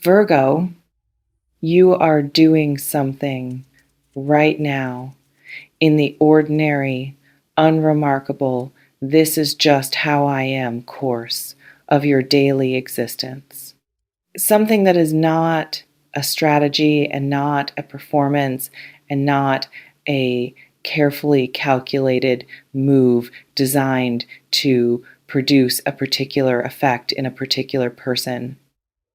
Virgo, you are doing something right now in the ordinary, unremarkable, this is just how I am course of your daily existence. Something that is not a strategy and not a performance and not a carefully calculated move designed to produce a particular effect in a particular person.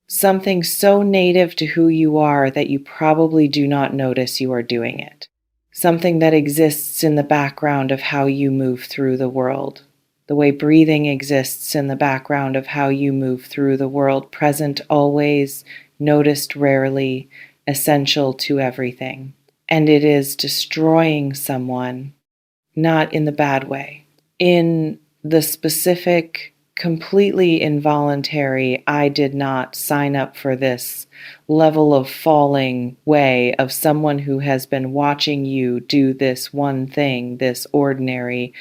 Something so native to who you are that you probably do not notice you are doing it. Something that exists in the background of how you move through the world. The way breathing exists in the background of how you move through the world, present always, noticed rarely, essential to everything. And it is destroying someone, not in the bad way. In the specific, completely involuntary, I did not sign up for this level of falling way of someone who has been watching you do this one thing, this ordinary,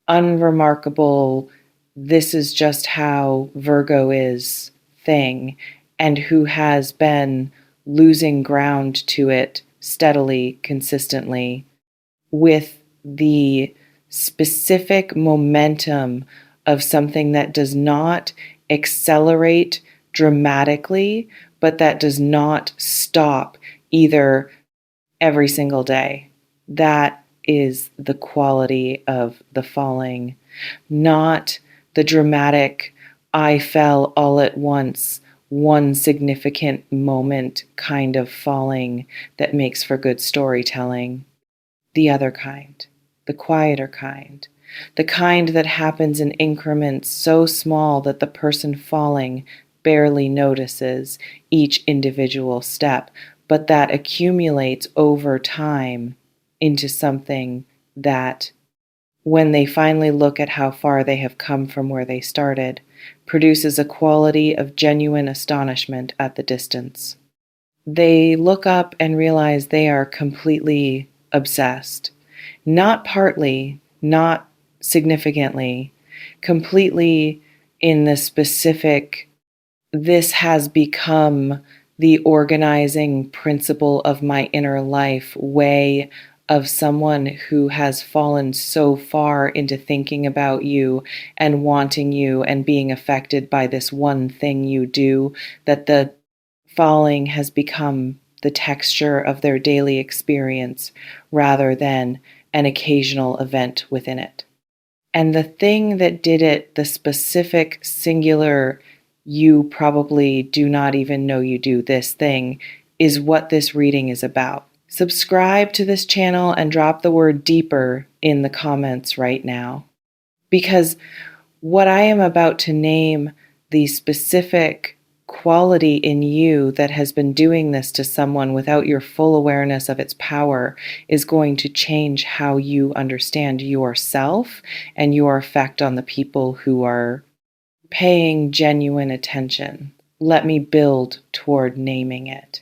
unremarkable, this is just how Virgo is thing, and who has been losing ground to it steadily, consistently, with the specific momentum of something that does not accelerate dramatically, but that does not stop either every single day. That is the quality of the falling, not the dramatic, I fell all at once, one significant moment kind of falling that makes for good storytelling. The other kind, the quieter kind, the kind that happens in increments so small that the person falling barely notices each individual step, but that accumulates over time into something that, when they finally look at how far they have come from where they started, produces a quality of genuine astonishment at the distance. They look up and realize they are completely obsessed. Not partly, not significantly, completely in the specific, this has become the organizing principle of my inner life way of someone who has fallen so far into thinking about you and wanting you and being affected by this one thing you do that the falling has become the texture of their daily experience rather than an occasional event within it. And the thing that did it, the specific, singular, you probably do not even know you do this thing, is what this reading is about. Subscribe to this channel and drop the word deeper in the comments right now. Because what I am about to name, the specific quality in you that has been doing this to someone without your full awareness of its power, is going to change how you understand yourself and your effect on the people who are paying genuine attention. Let me build toward naming it.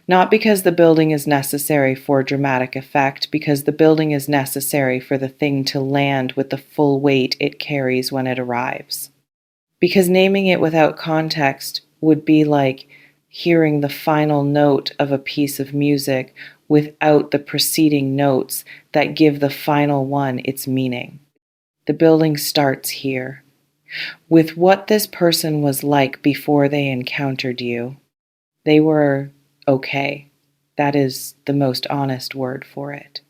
Not because the building is necessary for dramatic effect, because the building is necessary for the thing to land with the full weight it carries when it arrives. Because naming it without context would be like hearing the final note of a piece of music without the preceding notes that give the final one its meaning. The building starts here, with what this person was like before they encountered you. They were okay. That is the most honest word for it.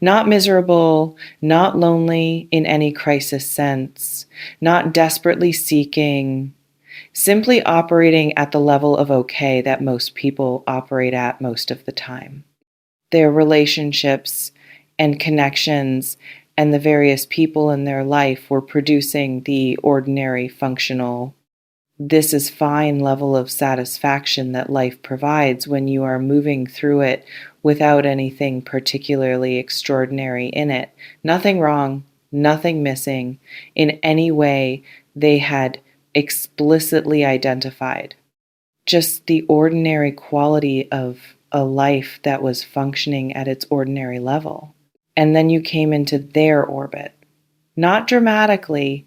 Not miserable, not lonely in any crisis sense, not desperately seeking, simply operating at the level of okay that most people operate at most of the time. Their relationships and connections and the various people in their life were producing the ordinary, functional, this is fine level of satisfaction that life provides when you are moving through it without anything particularly extraordinary in it. Nothing wrong, nothing missing in any way they had explicitly identified. Just the ordinary quality of a life that was functioning at its ordinary level. And then you came into their orbit. Not dramatically,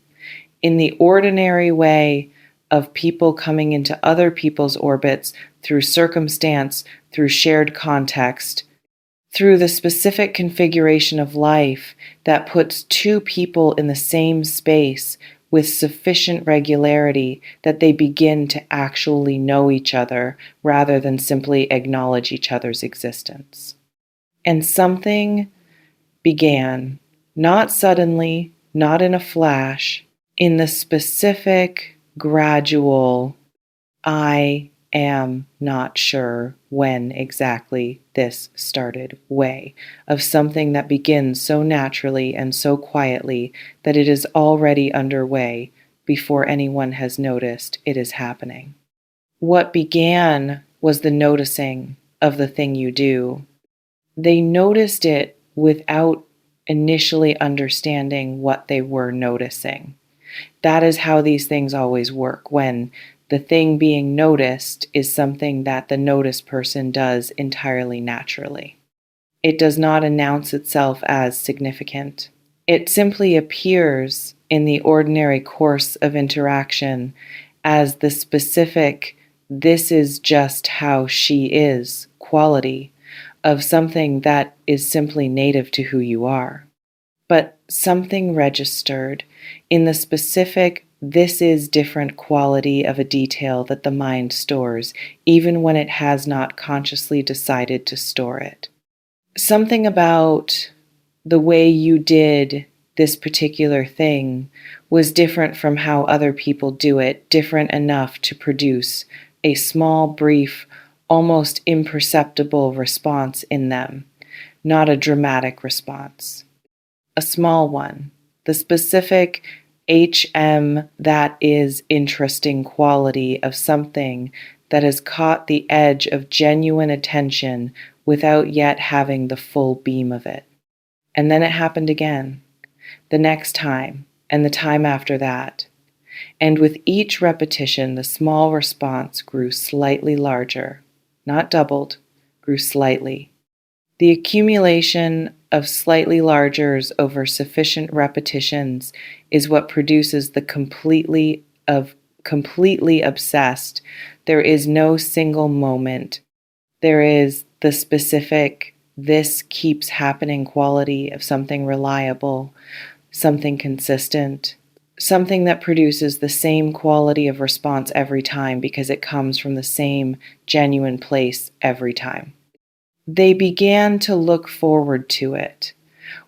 in the ordinary way of people coming into other people's orbits through circumstance, through shared context, through the specific configuration of life that puts two people in the same space with sufficient regularity that they begin to actually know each other rather than simply acknowledge each other's existence. And something began, not suddenly, not in a flash, in the specific, gradual, I am not sure when exactly this started way of something that begins so naturally and so quietly that it is already underway before anyone has noticed it is happening. What began was the noticing of the thing you do. They noticed it without initially understanding what they were noticing. That is how these things always work, when the thing being noticed is something that the noticed person does entirely naturally. It does not announce itself as significant. It simply appears in the ordinary course of interaction as the specific, this is just how she is quality of something that is simply native to who you are. But something registered in the specific, this is different quality of a detail that the mind stores, even when it has not consciously decided to store it. Something about the way you did this particular thing was different from how other people do it, different enough to produce a small, brief, almost imperceptible response in them, not a dramatic response. A small one, the specific that is interesting quality of something that has caught the edge of genuine attention without yet having the full beam of it. And then it happened again, the next time, and the time after that. And with each repetition, the small response grew slightly larger, not doubled, grew slightly. The accumulation of slightly largers over sufficient repetitions is what produces the completely obsessed. There is no single moment. There is the specific, this keeps happening quality of something reliable, something consistent, something that produces the same quality of response every time because it comes from the same genuine place every time. They began to look forward to it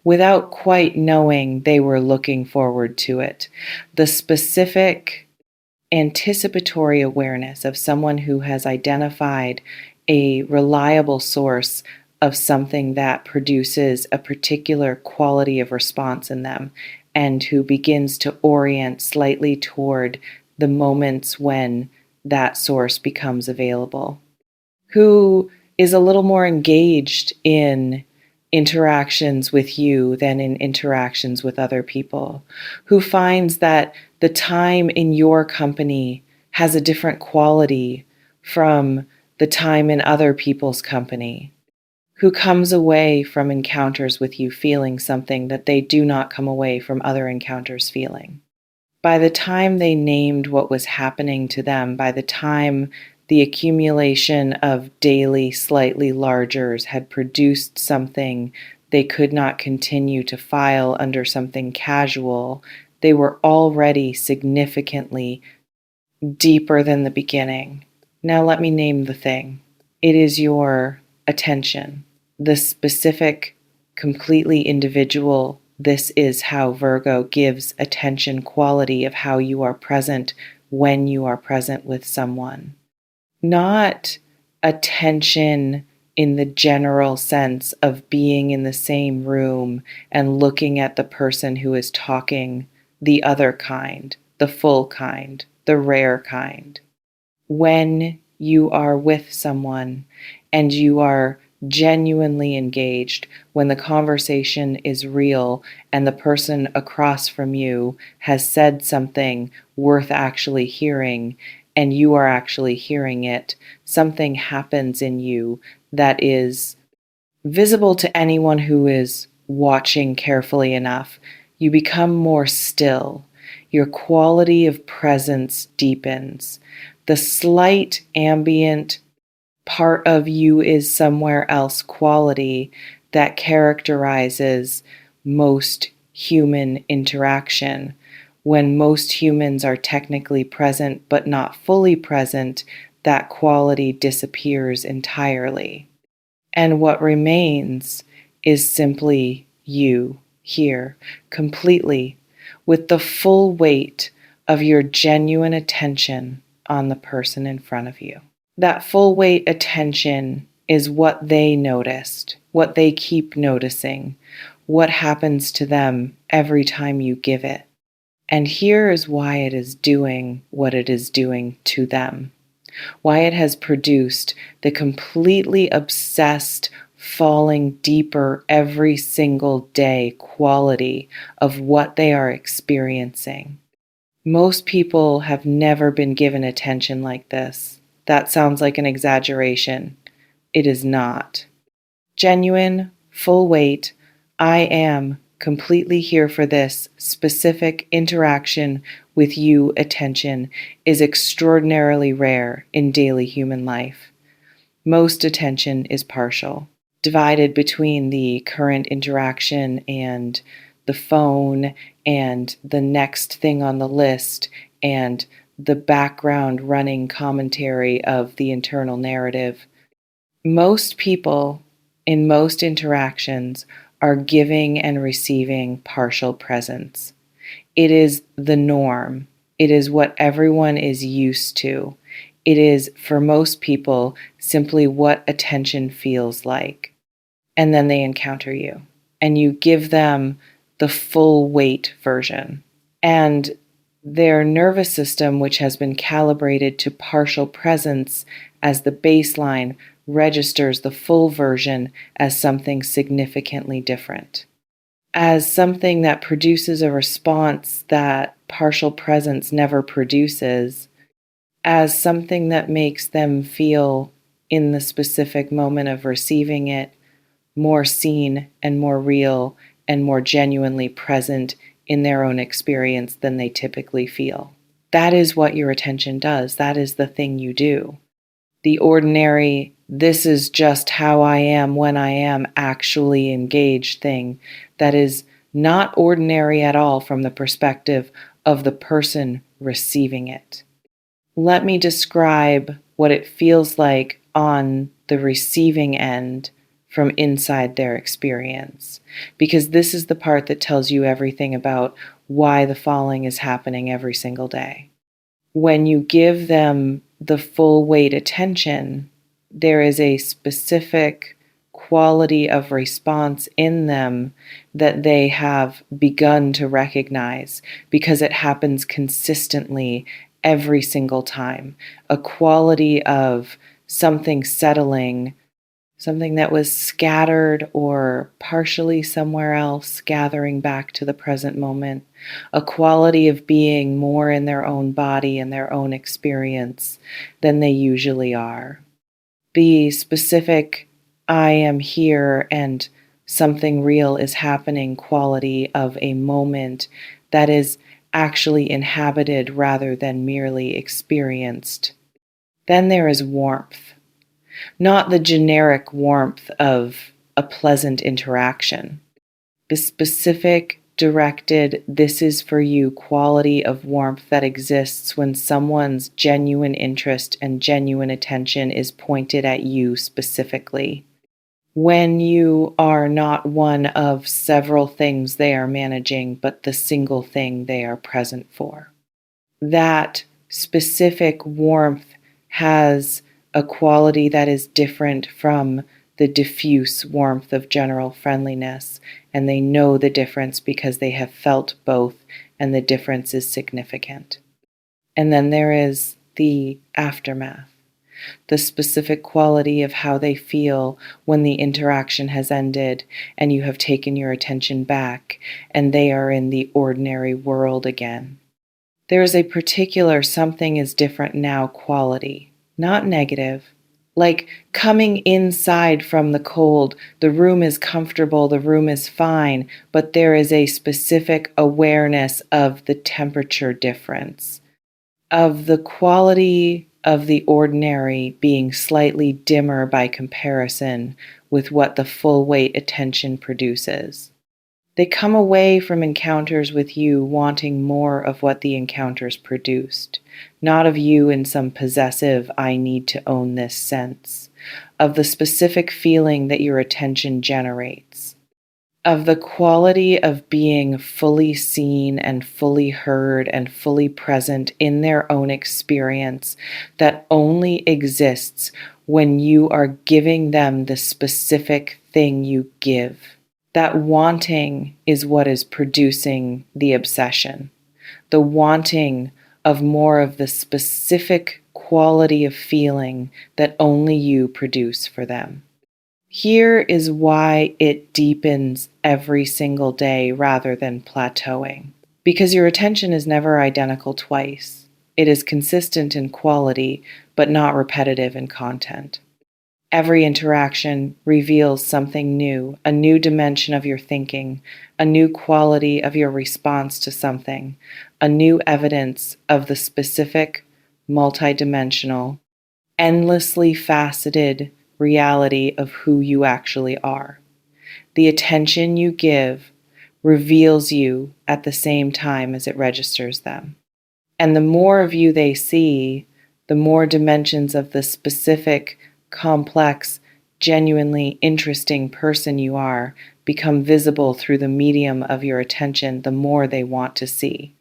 without quite knowing they were looking forward to it. The specific anticipatory awareness of someone who has identified a reliable source of something that produces a particular quality of response in them and who begins to orient slightly toward the moments when that source becomes available. Who is a little more engaged in interactions with you than in interactions with other people, who finds that the time in your company has a different quality from the time in other people's company, who comes away from encounters with you feeling something that they do not come away from other encounters feeling. By the time they named what was happening to them, by the time the accumulation of daily slightly largers had produced something they could not continue to file under something casual, they were already significantly deeper than the beginning. Now let me name the thing. It is your attention, the specific, completely individual. This is how Virgo gives attention quality of how you are present when you are present with someone. Not attention in the general sense of being in the same room and looking at the person who is talking, the other kind, the full kind, the rare kind. When you are with someone and you are genuinely engaged, when the conversation is real and the person across from you has said something worth actually hearing, and you are actually hearing it, something happens in you that is visible to anyone who is watching carefully enough. You become more still. Your quality of presence deepens. The slight ambient part of you is somewhere else quality that characterizes most human interaction. When most humans are technically present but not fully present, that quality disappears entirely. And what remains is simply you here, completely, with the full weight of your genuine attention on the person in front of you. That full weight attention is what they noticed, what they keep noticing, what happens to them every time you give it. And here is why it is doing what it is doing to them, why it has produced the completely obsessed, falling deeper every single day quality of what they are experiencing. Most people have never been given attention like this. That sounds like an exaggeration. It is not. Genuine, full weight, I am completely here for this specific interaction with you attention is extraordinarily rare in daily human life. Most attention is partial, divided between the current interaction and the phone and the next thing on the list and the background running commentary of the internal narrative. Most people in most interactions are giving and receiving partial presence. It is the norm. It is what everyone is used to. It is, for most people, simply what attention feels like. And then they encounter you, and you give them the full weight version. And their nervous system, which has been calibrated to partial presence as the baseline, registers the full version as something significantly different, as something that produces a response that partial presence never produces, as something that makes them feel, in the specific moment of receiving it, more seen and more real and more genuinely present in their own experience than they typically feel. That is what your attention does. That is the thing you do. The ordinary, this is just how I am when I am actually engaged thing, that is not ordinary at all from the perspective of the person receiving it. Let me describe what it feels like on the receiving end from inside their experience, because this is the part that tells you everything about why the falling is happening every single day. When you give them the full weight attention, there is a specific quality of response in them that they have begun to recognize because it happens consistently every single time. A quality of something settling, something that was scattered or partially somewhere else, gathering back to the present moment, a quality of being more in their own body and their own experience than they usually are. The specific, I am here and something real is happening quality of a moment that is actually inhabited rather than merely experienced. Then there is warmth. Not the generic warmth of a pleasant interaction. The specific, directed, this is for you quality of warmth that exists when someone's genuine interest and genuine attention is pointed at you specifically. When you are not one of several things they are managing, but the single thing they are present for. That specific warmth has a quality that is different from the diffuse warmth of general friendliness, and they know the difference because they have felt both, and the difference is significant. And then there is the aftermath, the specific quality of how they feel when the interaction has ended and you have taken your attention back and they are in the ordinary world again. There is a particular something is different now quality, not negative, Like coming inside from the cold, the room is comfortable, the room is fine, but there is a specific awareness of the temperature difference, of the quality of the ordinary being slightly dimmer by comparison with what the full weight attention produces. They come away from encounters with you wanting more of what the encounters produced, not of you in some possessive, I need to own this sense, of the specific feeling that your attention generates, of the quality of being fully seen and fully heard and fully present in their own experience that only exists when you are giving them the specific thing you give. That wanting is what is producing the obsession. The wanting of more of the specific quality of feeling that only you produce for them. Here is why it deepens every single day rather than plateauing. Because your attention is never identical twice. It is consistent in quality, but not repetitive in content. Every interaction reveals something new, a new dimension of your thinking, a new quality of your response to something, a new evidence of the specific, multidimensional, endlessly faceted reality of who you actually are. The attention you give reveals you at the same time as it registers them. And the more of you they see, the more dimensions of the specific, complex, genuinely interesting person you are become visible through the medium of your attention, the more they want to see.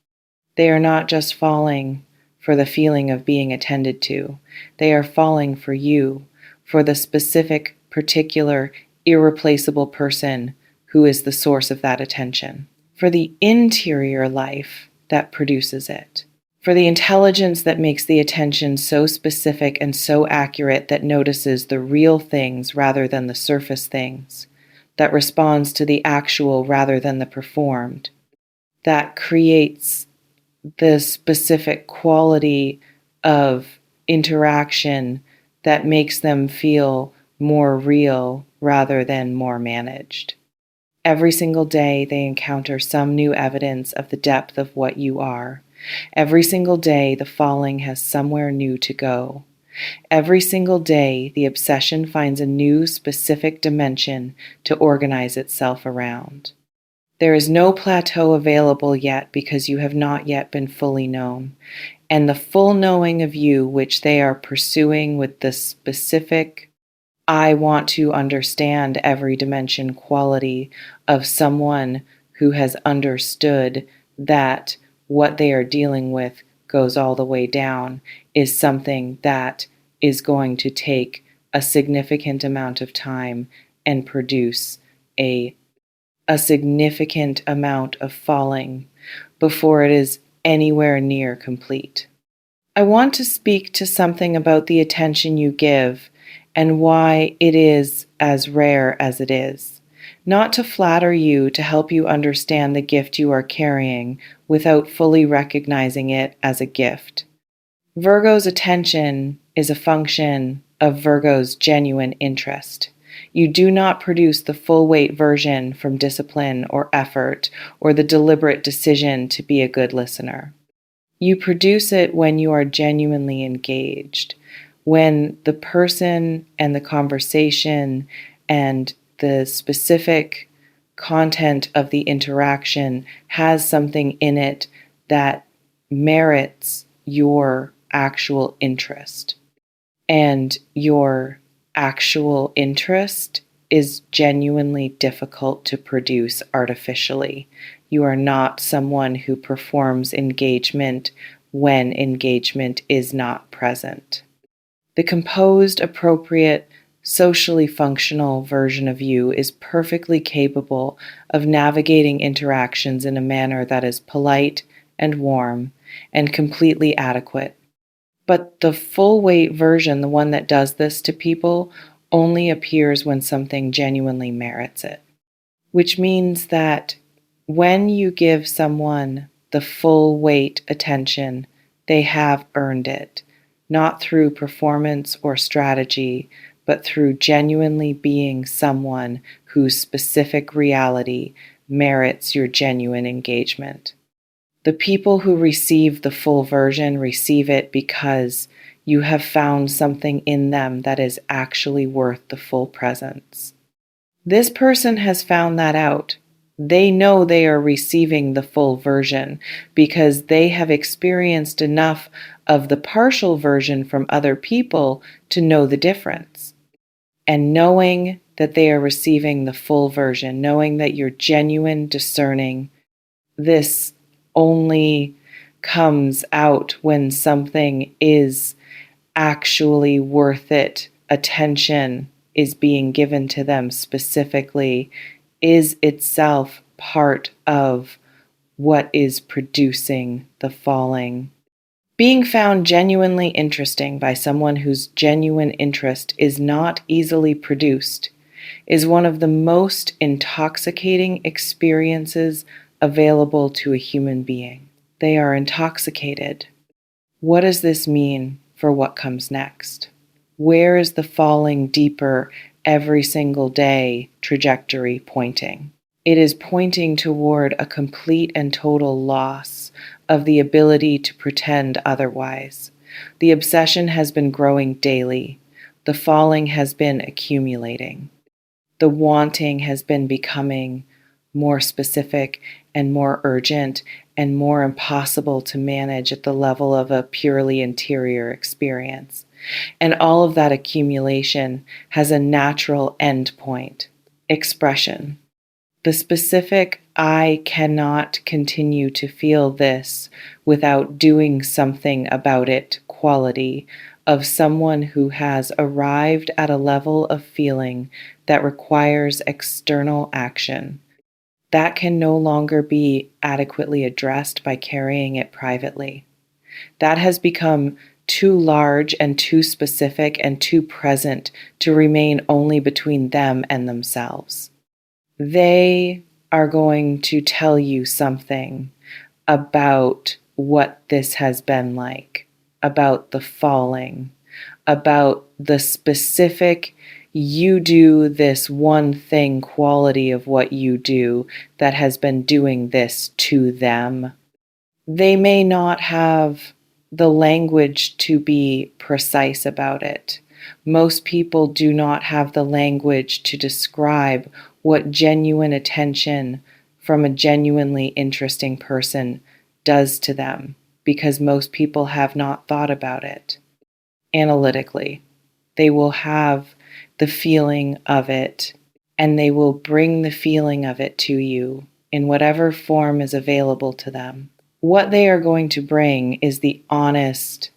They are not just falling for the feeling of being attended to. They are falling for you, for the specific, particular, irreplaceable person who is the source of that attention, for the interior life that produces it, for the intelligence that makes the attention so specific and so accurate that notices the real things rather than the surface things, that responds to the actual rather than the performed, that creates the specific quality of interaction that makes them feel more real rather than more managed. Every single day, they encounter some new evidence of the depth of what you are. Every single day, the falling has somewhere new to go. Every single day, the obsession finds a new specific dimension to organize itself around. There is no plateau available yet because you have not yet been fully known, and the full knowing of you which they are pursuing with the specific I want to understand every dimension quality of someone who has understood that what they are dealing with goes all the way down is something that is going to take a significant amount of time and produce a significant amount of falling before it is anywhere near complete. I want to speak to something about the attention you give and why it is as rare as it is. Not to flatter you, to help you understand the gift you are carrying without fully recognizing it as a gift. Virgo's attention is a function of Virgo's genuine interest. You do not produce the full weight version from discipline or effort or the deliberate decision to be a good listener. You produce it when you are genuinely engaged, when the person and the conversation and the specific content of the interaction has something in it that merits your actual interest. And your actual interest is genuinely difficult to produce artificially. You are not someone who performs engagement when engagement is not present. The composed, appropriate, socially functional version of you is perfectly capable of navigating interactions in a manner that is polite and warm and completely adequate. But the full weight version, the one that does this to people, only appears when something genuinely merits it. Which means that when you give someone the full weight attention, they have earned it. not through performance or strategy, but through genuinely being someone whose specific reality merits your genuine engagement. The people who receive the full version receive it because you have found something in them that is actually worth the full presence. This person has found that out. They know they are receiving the full version because they have experienced enough of the partial version from other people to know the difference. And knowing that they are receiving the full version, knowing that you're genuine, discerning, this only comes out when something is actually worth it, attention is being given to them specifically, is itself part of what is producing the falling. Being found genuinely interesting by someone whose genuine interest is not easily produced is one of the most intoxicating experiences available to a human being. They are intoxicated. What does this mean for what comes next? Where is the falling deeper every single day trajectory pointing? It is pointing toward a complete and total loss of the ability to pretend otherwise. The obsession has been growing daily. The falling has been accumulating. The wanting has been becoming more specific and more urgent and more impossible to manage at the level of a purely interior experience. And all of that accumulation has a natural endpoint: expression. The specific I cannot continue to feel this without doing something about it quality of someone who has arrived at a level of feeling that requires external action. That can no longer be adequately addressed by carrying it privately. That has become too large and too specific and too present to remain only between them and themselves. They are going to tell you something about what this has been like, about the falling, about the specific you do this one thing quality of what you do that has been doing this to them. They may not have the language to be precise about it. Most people do not have the language to describe what genuine attention from a genuinely interesting person does to them, because most people have not thought about it analytically. They will have the feeling of it, and they will bring the feeling of it to you in whatever form is available to them. What they are going to bring is the honest,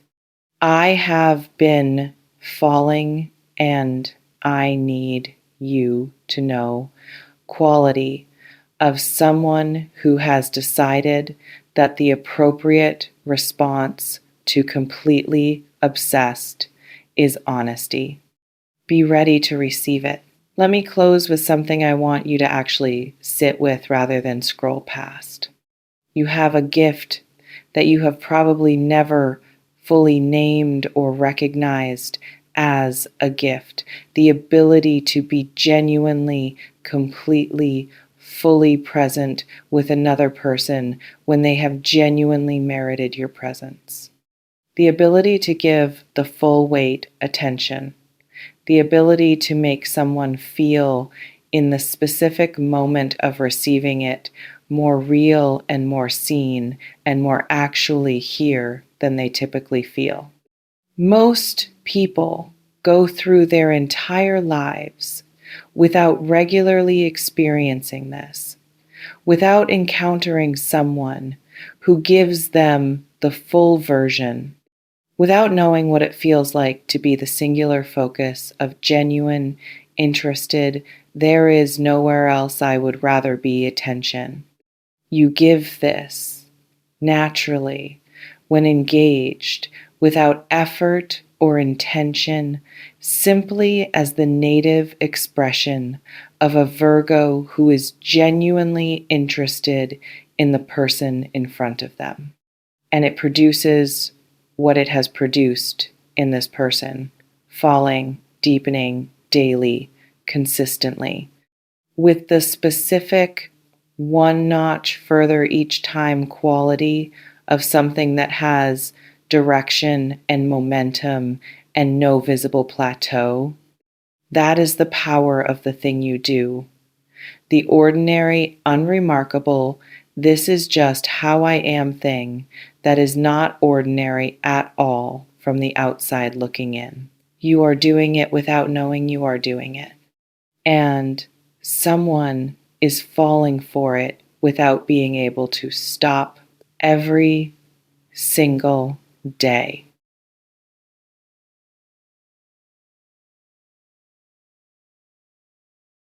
I have been falling and I need you to know quality of someone who has decided that the appropriate response to completely obsessed is honesty. Be ready to receive it. Let me close with something I want you to actually sit with rather than scroll past. You have a gift that you have probably never fully named or recognized as a gift. The ability to be genuinely, completely, fully present with another person when they have genuinely merited your presence. The ability to give the full weight attention. The ability to make someone feel in the specific moment of receiving it more real and more seen and more actually here than they typically feel. Most people go through their entire lives without regularly experiencing this, without encountering someone who gives them the full version, without knowing what it feels like to be the singular focus of genuine, interested, there is nowhere else I would rather be attention. You give this naturally when engaged, without effort or intention, simply as the native expression of a Virgo who is genuinely interested in the person in front of them. And it produces what it has produced in this person, falling, deepening, daily, consistently, with the specific one notch further each time quality of something that has direction and momentum and no visible plateau. That is the power of the thing you do. The ordinary, unremarkable, this is just how I am thing that is not ordinary at all from the outside looking in. You are doing it without knowing you are doing it. And someone is falling for it without being able to stop every single day.